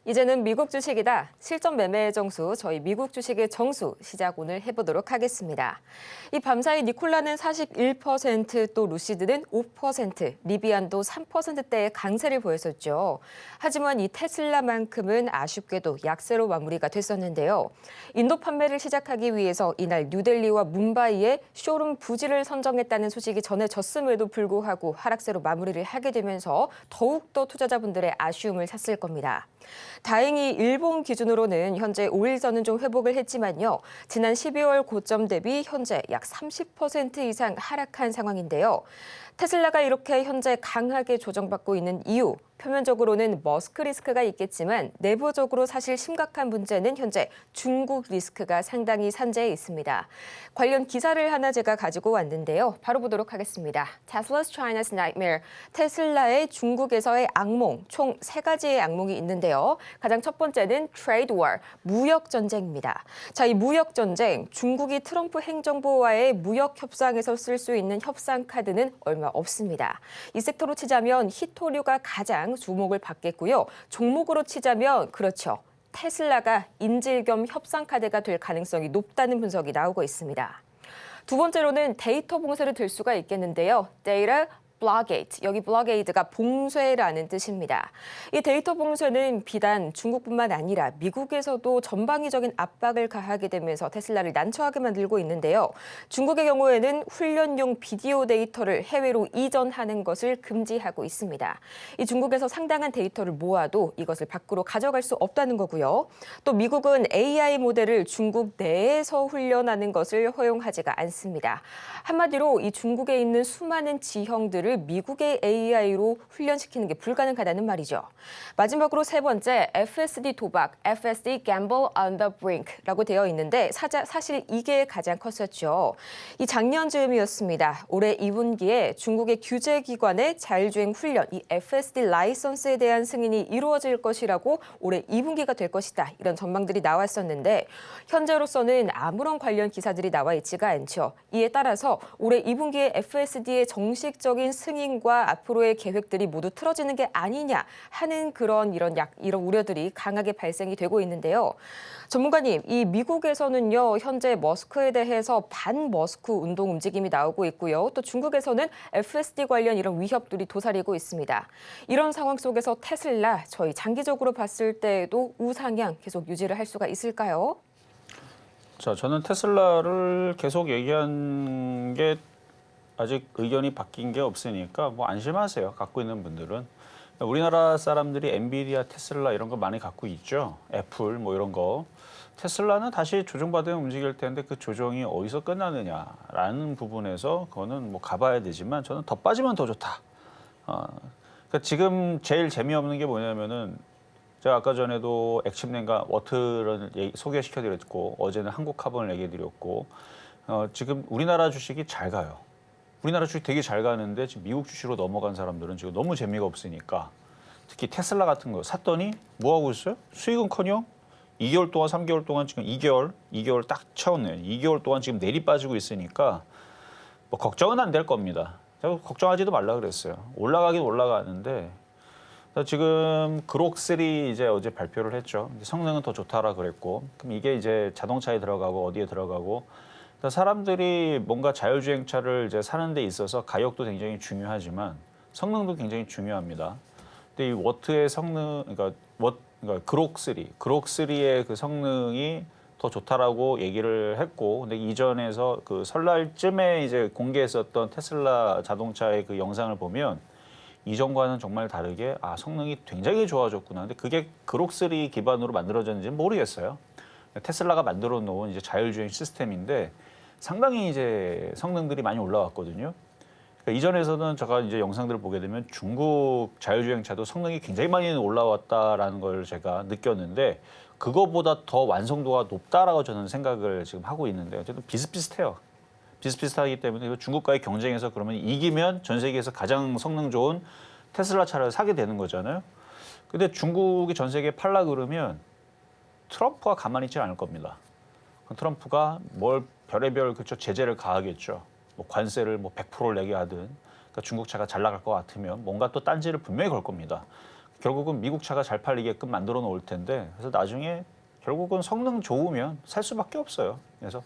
이제는 미국 주식이다. 실전 매매의 정수, 저희 미국 주식의 정수 시작 오늘 해보도록 하겠습니다. 이 밤사이 니콜라는 41%, 또 루시드는 5%, 리비안도 3%대의 강세를 보였었죠. 하지만 이 테슬라만큼은 아쉽게도 약세로 마무리가 됐었는데요. 인도 판매를 시작하기 위해서 이날 뉴델리와 뭄바이에 쇼룸 부지를 선정했다는 소식이 전해졌음에도 불구하고 하락세로 마무리를 하게 되면서 더욱더 투자자분들의 아쉬움을 샀을 겁니다. 다행히 일본 기준으로는 현재 5일 전은 좀 회복을 했지만요. 지난 12월 고점 대비 현재 약 30% 이상 하락한 상황인데요. 테슬라가 이렇게 현재 강하게 조정받고 있는 이유, 표면적으로는 머스크 리스크가 있겠지만 내부적으로 사실 심각한 문제는 현재 중국 리스크가 상당히 산재해 있습니다. 관련 기사를 하나 제가 가지고 왔는데요. 바로 보도록 하겠습니다. Tesla's China's Nightmare, 테슬라의 중국에서의 악몽, 총 3가지의 악몽이 있는데요. 가장 첫 번째는 Trade War, 무역 전쟁입니다. 자, 이 무역 전쟁, 중국이 트럼프 행정부와의 무역 협상에서 쓸 수 있는 협상 카드는 얼마 없습니다. 이 섹터로 치자면 히토류가 가장 주목을 받겠고요. 종목으로 치자면 그렇죠. 테슬라가 인질 겸 협상 카드가 될 가능성이 높다는 분석이 나오고 있습니다. 두 번째로는 데이터 봉쇄를 들 수가 있겠는데요. Data blockade, 여기 blockade가 봉쇄라는 뜻입니다. 이 데이터 봉쇄는 비단 중국뿐만 아니라 미국에서도 전방위적인 압박을 가하게 되면서 테슬라를 난처하게 만들고 있는데요. 중국의 경우에는 훈련용 비디오 데이터를 해외로 이전하는 것을 금지하고 있습니다. 이 중국에서 상당한 데이터를 모아도 이것을 밖으로 가져갈 수 없다는 거고요. 또 미국은 AI 모델을 중국 내에서 훈련하는 것을 허용하지가 않습니다. 한마디로 이 중국에 있는 수많은 지형들을 미국의 AI로 훈련시키는 게 불가능하다는 말이죠. 마지막으로 세 번째, FSD 도박, FSD Gamble on the Brink라고 되어 있는데 사실 이게 가장 컸었죠. 이 작년 즈음이었습니다. 올해 2분기에 중국의 규제기관의 자율주행 훈련, 이 FSD 라이선스에 대한 승인이 이루어질 것이라고 올해 2분기가 될 것이다. 이런 전망들이 나왔었는데 현재로서는 아무런 관련 기사들이 나와 있지가 않죠. 이에 따라서 올해 2분기에 FSD의 정식적인 승인과 앞으로의 계획들이 모두 틀어지는 게 아니냐 하는 이런 우려들이 강하게 발생이 되고 있는데요. 전문가님, 이 미국에서는요, 현재 머스크에 대해서 반머스크 운동 움직임이 나오고 있고요. 또 중국에서는 FSD 관련 이런 위협들이 도사리고 있습니다. 이런 상황 속에서 테슬라, 저희 장기적으로 봤을 때에도 우상향 계속 유지를 할 수가 있을까요? 자, 저는 테슬라를 계속 얘기한 게 아직 의견이 바뀐 게 없으니까 뭐 안심하세요. 갖고 있는 분들은. 우리나라 사람들이 엔비디아, 테슬라 이런 거 많이 갖고 있죠. 애플 뭐 이런 거. 테슬라는 다시 조정받으면 움직일 텐데 그 조정이 어디서 끝나느냐라는 부분에서 그거는 뭐 가봐야 되지만 저는 더 빠지면 더 좋다. 그러니까 지금 제일 재미없는 게 뭐냐면은 제가 아까 전에도 액침냉과 워트를 소개시켜드렸고 어제는 한국카본을 얘기해드렸고 지금 우리나라 주식이 잘 가요. 우리나라 주식 되게 잘 가는데 지금 미국 주식으로 넘어간 사람들은 지금 너무 재미가 없으니까 특히 테슬라 같은 거 샀더니 뭐 하고 있어요? 수익은커녕 2개월 동안 3개월 동안 지금 2개월 딱 채웠네요. 2개월 동안 지금 내리 빠지고 있으니까 뭐 걱정은 안 될 겁니다. 제가 걱정하지도 말라 그랬어요. 올라가긴 올라가는데 지금 그록3 이제 어제 발표를 했죠. 성능은 더 좋다라 그랬고, 그럼 이게 이제 자동차에 들어가고 어디에 들어가고, 사람들이 뭔가 자율주행차를 이제 사는 데 있어서 가격도 굉장히 중요하지만 성능도 굉장히 중요합니다. 근데 이 워트의 성능, 그러니까 그록3의 그 성능이 더 좋다라고 얘기를 했고, 근데 이전에서 그 설날쯤에 이제 공개했었던 테슬라 자동차의 그 영상을 보면 이전과는 정말 다르게 성능이 굉장히 좋아졌구나. 근데 그게 그록3 기반으로 만들어졌는지는 모르겠어요. 테슬라가 만들어 놓은 이제 자율주행 시스템인데 상당히 이제 성능들이 많이 올라왔거든요. 그러니까 이전에서는 제가 이제 영상들을 보게 되면 중국 자율주행차도 성능이 굉장히 많이 올라왔다라는 걸 제가 느꼈는데 그거보다 더 완성도가 높다라고 저는 생각을 지금 하고 있는데 어쨌든 비슷비슷해요. 비슷비슷하기 때문에 중국과의 경쟁에서 그러면 이기면 전 세계에서 가장 성능 좋은 테슬라 차를 사게 되는 거잖아요. 근데 중국이 전 세계에 팔라 그러면 트럼프가 가만히 있지 않을 겁니다. 트럼프가 뭘 별의별 제재를 가하겠죠. 뭐 관세를 뭐 100%를 내게 하든 그러니까 중국 차가 잘 나갈 것 같으면 뭔가 또 딴지를 분명히 걸 겁니다. 결국은 미국 차가 잘 팔리게끔 만들어 놓을 텐데 그래서 나중에 결국은 성능 좋으면 살 수밖에 없어요. 그래서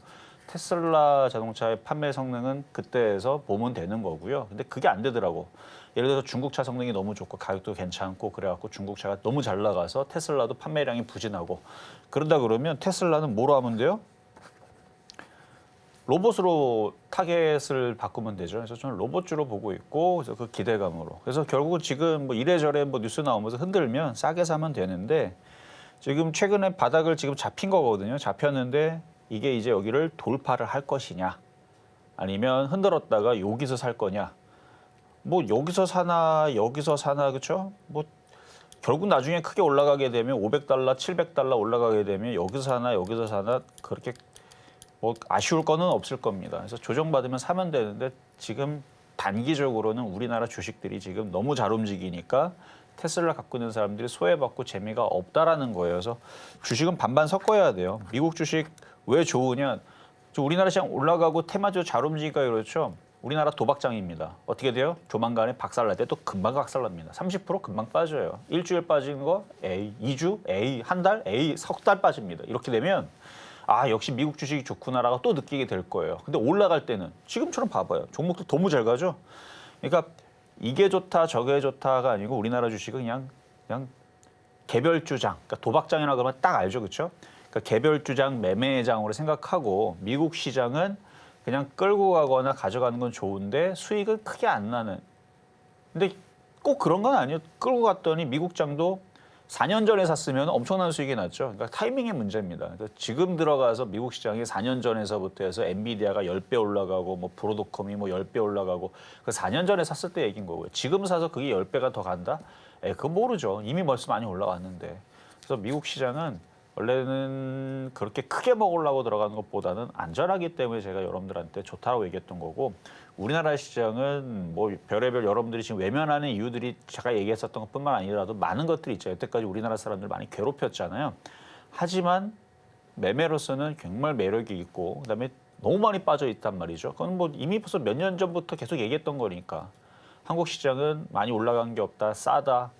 테슬라 자동차의 판매 성능은 그때에서 보면 되는 거고요. 근데 그게 안 되더라고. 예를 들어서 중국차 성능이 너무 좋고 가격도 괜찮고 그래갖고 중국차가 너무 잘 나가서 테슬라도 판매량이 부진하고 그런다 그러면 테슬라는 뭐로 하면 돼요? 로봇으로 타겟을 바꾸면 되죠. 그래서 저는 로봇주로 보고 있고, 그래서 그 기대감으로. 그래서 결국은 지금 뭐 이래저래 뭐 뉴스 나오면서 흔들면 싸게 사면 되는데, 지금 최근에 바닥을 지금 잡힌 거거든요. 잡혔는데 이게 이제 여기를 돌파를 할 것이냐, 아니면 흔들었다가 여기서 살 거냐. 뭐 여기서 사나 그렇죠? 뭐 결국 나중에 크게 올라가게 되면 $500, $700 올라가게 되면 여기서 사나 그렇게 뭐 아쉬울 거는 없을 겁니다. 그래서 조정받으면 사면 되는데 지금 단기적으로는 우리나라 주식들이 지금 너무 잘 움직이니까 테슬라 갖고 있는 사람들이 소외받고 재미가 없다라는 거예요. 그래서 주식은 반반 섞어야 돼요. 미국 주식 왜 좋으냐? 우리나라 시장 올라가고 테마주 잘 움직이니까 그렇죠. 우리나라 도박장입니다. 어떻게 돼요? 조만간에 박살날 때 또 금방 박살납니다. 30% 금방 빠져요. 일주일 빠진 거 A, 2주 A, 한 달 A, 석 달 빠집니다. 이렇게 되면 아 역시 미국 주식이 좋구나라고 또 느끼게 될 거예요. 근데 올라갈 때는 지금처럼 봐봐요. 종목도 너무 잘 가죠. 그러니까 이게 좋다 저게 좋다가 아니고 우리나라 주식은 그냥 개별 주장, 그러니까 도박장이라 그러면 딱 알죠, 그렇죠? 그러니까 개별 주장 매매장으로 생각하고 미국 시장은 그냥 끌고 가거나 가져가는 건 좋은데 수익은 크게 안 나는. 근데 꼭 그런 건 아니에요. 끌고 갔더니 미국장도 4년 전에 샀으면 엄청난 수익이 났죠. 그러니까 타이밍의 문제입니다. 그러니까 지금 들어가서 미국 시장이 4년 전에서부터 해서 엔비디아가 10배 올라가고 뭐 브로드컴이 뭐 10배 올라가고 그 4년 전에 샀을 때 얘기인 거고요. 지금 사서 그게 10배가 더 간다? 그거 모르죠. 이미 벌써 많이 올라왔는데. 그래서 미국 시장은 원래는 그렇게 크게 먹으려고 들어가는 것보다는 안전하기 때문에 제가 여러분들한테 좋다고 얘기했던 거고 우리나라 시장은 뭐 별의별 여러분들이 지금 외면하는 이유들이 제가 얘기했었던 것뿐만 아니라도 많은 것들이 있죠. 여태까지 우리나라 사람들 많이 괴롭혔잖아요. 하지만 매매로서는 정말 매력이 있고 그다음에 너무 많이 빠져 있단 말이죠. 그건 뭐 이미 벌써 몇 년 전부터 계속 얘기했던 거니까 한국 시장은 많이 올라간 게 없다, 싸다.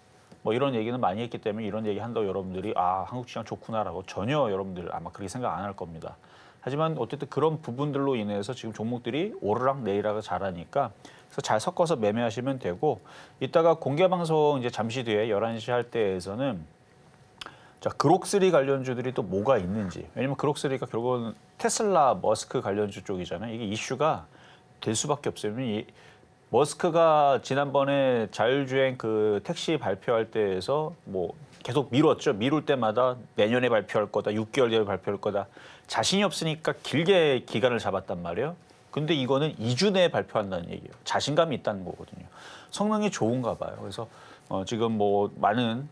뭐 이런 얘기는 많이 했기 때문에 이런 얘기 한다고 여러분들이 아 한국 시장 좋구나라고 전혀 여러분들 아마 그렇게 생각 안 할 겁니다. 하지만 어쨌든 그런 부분들로 인해서 지금 종목들이 오르락 내리락 잘하니까 그래서 잘 섞어서 매매하시면 되고 이따가 공개 방송 이제 잠시 뒤에 11시 할 때에서는 자 그록3 관련주들이 또 뭐가 있는지 왜냐면 그록3가 결국은 테슬라 머스크 관련주 쪽이잖아요. 이게 이슈가 될 수밖에 없어요. 이 머스크가 지난번에 자율주행 그 택시 발표할 때에서 뭐 계속 미뤘죠. 미룰 때마다 내년에 발표할 거다. 6개월 뒤에 발표할 거다. 자신이 없으니까 길게 기간을 잡았단 말이에요. 근데 이거는 2주 내에 발표한다는 얘기예요. 자신감이 있다는 거거든요. 성능이 좋은가 봐요. 그래서 지금 뭐 많은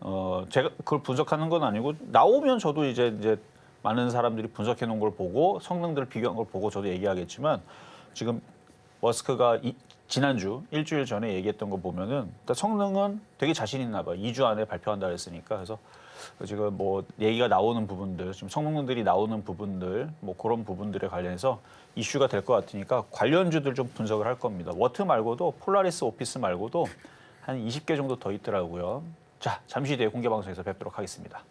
제가 그걸 분석하는 건 아니고 나오면 저도 이제 많은 사람들이 분석해 놓은 걸 보고 성능들을 비교한 걸 보고 저도 얘기하겠지만 지금 머스크가 지난주 일주일 전에 얘기했던 거 보면은 성능은 되게 자신 있나 봐요. 2주 안에 발표한다 그랬으니까. 그래서 지금 뭐 얘기가 나오는 부분들, 지금 성능들이 나오는 부분들, 뭐 그런 부분들에 관련해서 이슈가 될 것 같으니까 관련주들 좀 분석을 할 겁니다. 워트 말고도 폴라리스 오피스 말고도 한 20개 정도 더 있더라고요. 자, 잠시 뒤에 공개 방송에서 뵙도록 하겠습니다.